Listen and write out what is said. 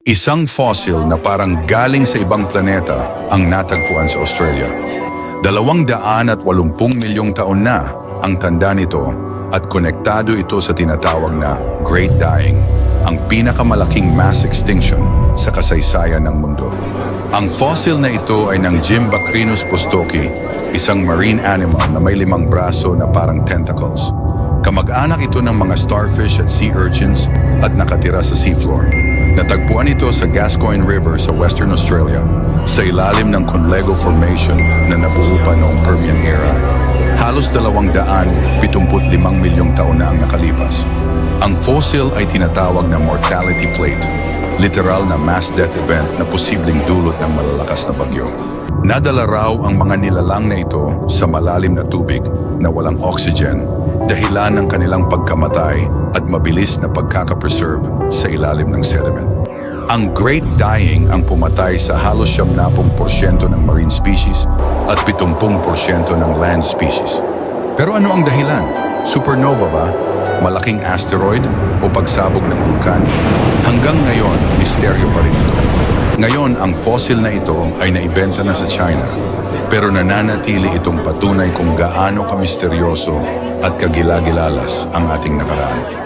Isang fossil na parang galing sa ibang planeta ang natagpuan sa Australia. 280 milyong taon na ang tanda nito at konektado ito sa tinatawag na Great Dying, ang pinakamalaking mass extinction sa kasaysayan ng mundo. Ang fossil na ito ay ng Jimbacrinus postoki, isang marine animal na may 5 braso na parang tentacles. Kamag-anak ito ng mga starfish at sea urchins at nakatira sa seafloor. Natagpuan ito sa Gascoyne River sa Western Australia, sa ilalim ng Conlego Formation na nabuo pa noong Permian era. Halos 275 milyong taon na ang nakalipas. Ang fossil ay tinatawag na mortality plate, literal na mass death event na posibleng dulot ng malalakas na bagyo. Nadala raw ang mga nilalang na ito sa malalim na tubig na walang oxygen, dahilan ng kanilang pagkamatay at mabilis na pagkakapreserve sa ilalim ng sediment. Ang Great Dying ang pumatay sa halos 70% ng marine species at 70% ng land species. Pero ano ang dahilan? Supernova ba? Malaking asteroid o pagsabog ng bulkan? Hanggang ngayon, misteryo pa rin ito. Ngayon, ang fossil na ito ay naibenta na sa China, pero nananatili itong patunay kung gaano kamisteryoso at kagilagilalas ang ating nakaraan.